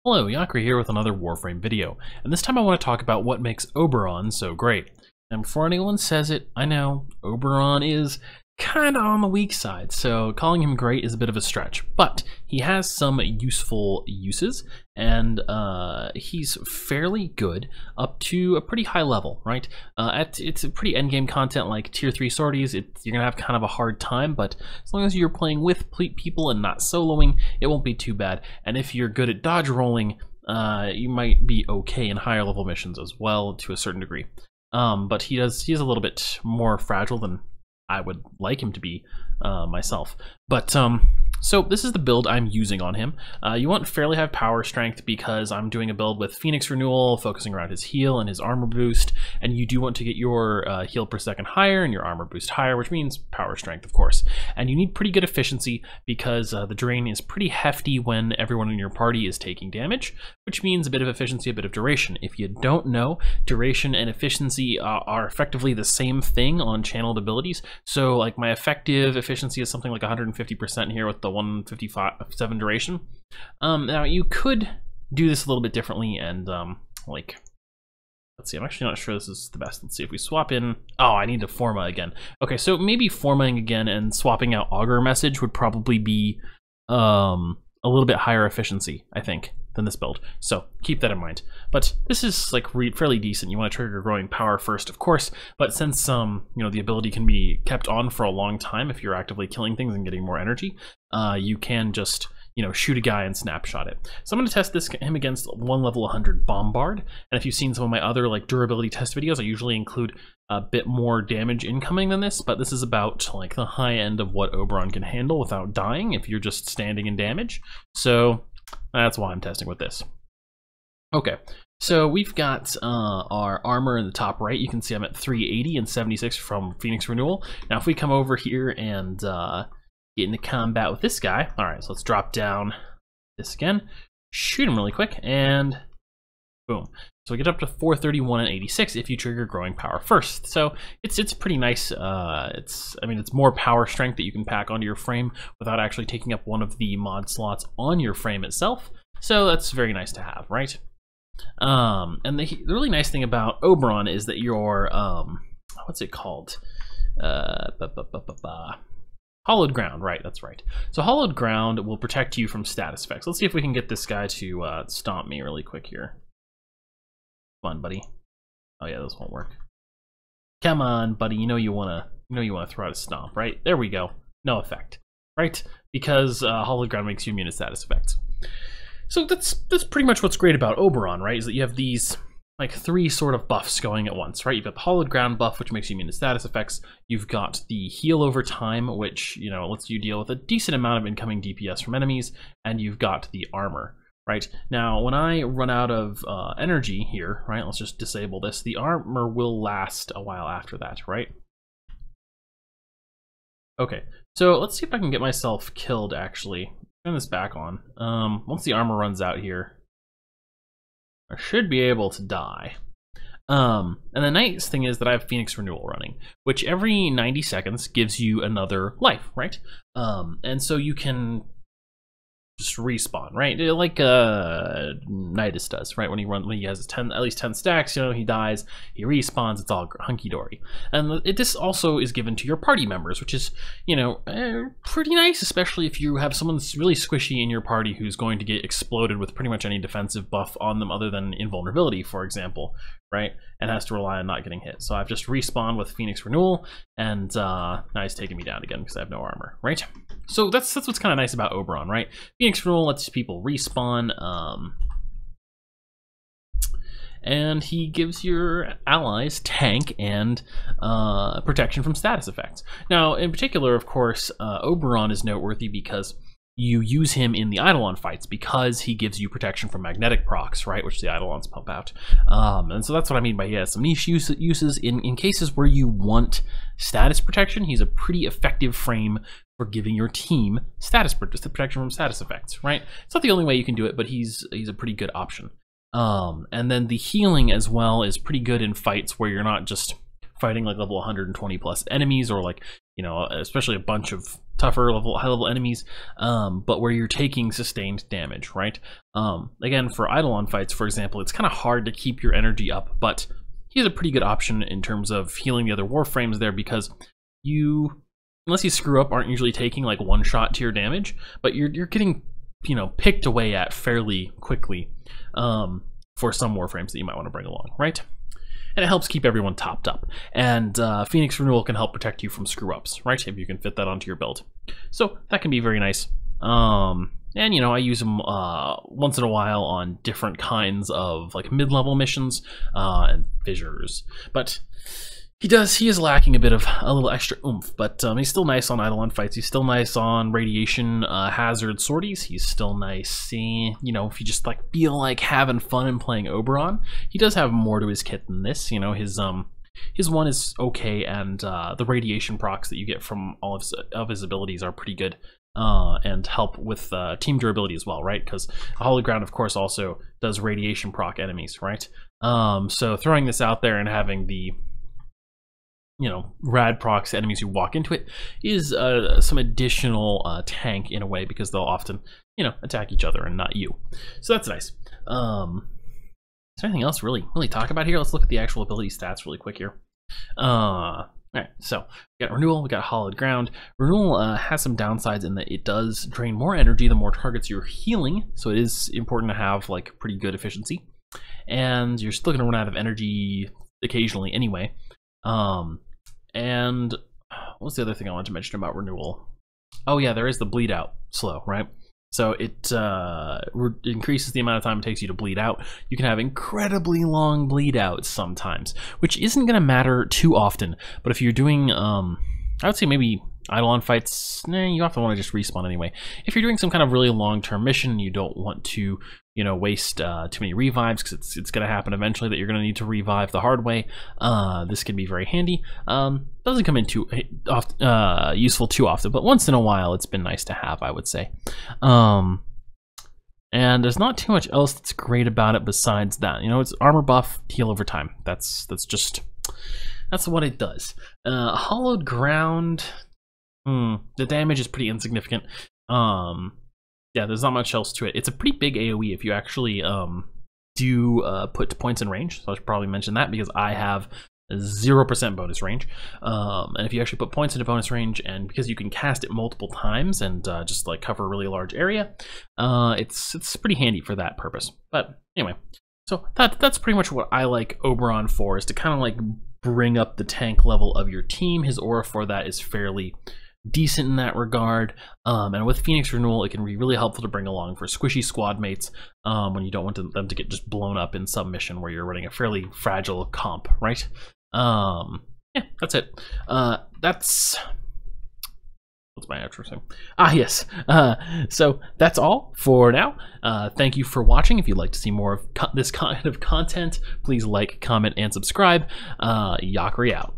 Hello, Yakri here with another Warframe video, and this time I want to talk about what makes Oberon so great. And before anyone says it, I know, Oberon is kinda on the weak side, so calling him great is a bit of a stretch, but he has some useful uses, and he's fairly good up to a pretty high level, right? It's a pretty endgame content like tier 3 sorties. You're gonna have kind of a hard time, but as long as you're playing with people and not soloing, it won't be too bad. And if you're good at dodge rolling, you might be okay in higher level missions as well to a certain degree. But he's a little bit more fragile than I would like him to be myself. But so this is the build I'm using on him. You want fairly high power strength because I'm doing a build with Phoenix Renewal, focusing around his heal and his armor boost, and you do want to get your heal per second higher and your armor boost higher, which means power strength, of course. And you need pretty good efficiency because the drain is pretty hefty when everyone in your party is taking damage, which means a bit of efficiency, a bit of duration. If you don't know, duration and efficiency are effectively the same thing on channeled abilities. So like my effective efficiency is something like 150% here with the 157 duration. Now you could do this a little bit differently and like, let's see, I'm actually not sure this is the best. Let's see if we swap in. Oh, I need to forma again. Okay, so maybe formaing again and swapping out augur message would probably be a little bit higher efficiency, I think, than this build. So keep that in mind. But this is like fairly decent. You want to trigger growing power first, of course, but since you know, the ability can be kept on for a long time if you're actively killing things and getting more energy, you can just, you know, shoot a guy and snapshot it. So I'm going to test him against 1 level 100 Bombard, and if you've seen some of my other like durability test videos, I usually include a bit more damage incoming than this, but this is about like the high end of what Oberon can handle without dying if you're just standing in damage. So that's why I'm testing with this. Okay, so we've got our armor in the top right. You can see I'm at 380 and 76 from Phoenix Renewal. Now if we come over here and get into combat with this guy, all right, so let's drop down this again, shoot him really quick, and boom. So we get up to 431 and 86 if you trigger growing power first. So it's pretty nice. I mean, it's more power strength that you can pack onto your frame without actually taking up one of the mod slots on your frame itself. So that's very nice to have, right? And the really nice thing about Oberon is that your what's it called? Hollowed ground, right, that's right. So hollowed ground will protect you from status effects. Let's see if we can get this guy to stomp me really quick here. Come on, buddy. Oh yeah, this won't work. Come on, buddy. You know you wanna throw out a stomp, right? There we go. No effect, right? Because hollowed ground makes you immune to status effects. So that's pretty much what's great about Oberon, right? Is that you have these like 3 sort of buffs going at once, right? You've got the hollowed ground buff, which makes you immune to status effects. You've got the heal over time, which, you know, lets you deal with a decent amount of incoming DPS from enemies, and you've got the armor. Right, now when I run out of energy here, right, let's just disable this, the armor will last a while after that, right? Okay, so let's see if I can get myself killed actually. Turn this back on. Once the armor runs out here, I should be able to die. And the nice thing is that I have Phoenix Renewal running, which every 90 seconds gives you another life, right? And so you can just respawn, right? Like Nidus does, right? When he has at least 10 stacks, you know, he dies, he respawns, it's all hunky-dory. And this also is given to your party members, which is, you know, pretty nice, especially if you have someone that's really squishy in your party who's going to get exploded with pretty much any defensive buff on them other than invulnerability, for example, right? And has to rely on not getting hit. So I've just respawned with Phoenix Renewal, and now he's taking me down again because I have no armor, right? So that's what's kind of nice about Oberon, right? Phoenix Renewal lets people respawn, and he gives your allies tank and protection from status effects. Now, in particular, of course, Oberon is noteworthy because you use him in the Eidolon fights because he gives you protection from magnetic procs, right, which the Eidolons pump out. And so that's what I mean by he has some niche uses. In cases where you want status protection, he's a pretty effective frame for giving your team status protection from status effects, right? It's not the only way you can do it, but he's a pretty good option. And then the healing as well is pretty good in fights where you're not just fighting like level 120 plus enemies, or like especially a bunch of tougher high level enemies, but where you're taking sustained damage, right? Again, for Eidolon fights, for example, it's kind of hard to keep your energy up, but he's a pretty good option in terms of healing the other Warframes there, because you, unless you screw up, aren't usually taking like one shot to your damage, but you're getting, picked away at fairly quickly for some Warframes that you might want to bring along, right? And it helps keep everyone topped up. And Phoenix Renewal can help protect you from screw-ups, right? If you can fit that onto your build. So that can be very nice. And, I use them once in a while on different kinds of like mid-level missions and fissures. But he is lacking a little extra oomph, but he's still nice on Eidolon fights. He's still nice on radiation hazard sorties. He's still nice, if you just like feel like having fun and playing Oberon. He does have more to his kit than this. His one is okay, and the radiation procs that you get from all of his abilities are pretty good and help with team durability as well, right? Because Hallowed Ground, of course, also does radiation proc enemies, right? So throwing this out there and having the rad procs enemies who walk into it is some additional tank in a way, because they'll often, attack each other and not you. So that's nice. Is there anything else really talk about here? Let's look at the actual ability stats really quick here. All right, so we got Renewal, we got Hallowed Ground. Renewal has some downsides in that it does drain more energy the more targets you're healing, so it is important to have like pretty good efficiency. And you're still gonna run out of energy occasionally anyway. And what's the other thing I wanted to mention about Renewal? Oh yeah, there is the bleed out slow, right? So it increases the amount of time it takes you to bleed out. You can have incredibly long bleed outs sometimes, which isn't going to matter too often. But if you're doing, I would say maybe Eidolon fights, you often want to just respawn anyway. If you're doing some kind of really long-term mission, you don't want to, waste too many revives, because it's going to happen eventually that you're going to need to revive the hard way. This can be very handy. Doesn't come in too useful too often, but once in a while it's been nice to have, I would say. And there's not too much else that's great about it besides that. It's armor buff, heal over time. That's what it does. Hallowed Ground, the damage is pretty insignificant. Yeah, there's not much else to it. It's a pretty big AoE if you actually do put points in range. So I should probably mention that, because I have 0% bonus range. And if you actually put points into bonus range, and because you can cast it multiple times and just like cover a really large area, it's pretty handy for that purpose. But anyway, so that's pretty much what I like Oberon for, is to kind of like bring up the tank level of your team. His aura for that is fairly decent in that regard, and with Phoenix Renewal, it can be really helpful to bring along for squishy squad mates when you don't want them to get just blown up in some mission where you're running a fairly fragile comp, right? Yeah, that's it. What's my outro saying? Yes. So that's all for now. Thank you for watching. If you'd like to see more of this kind of content, please like, comment, and subscribe. Yakri out.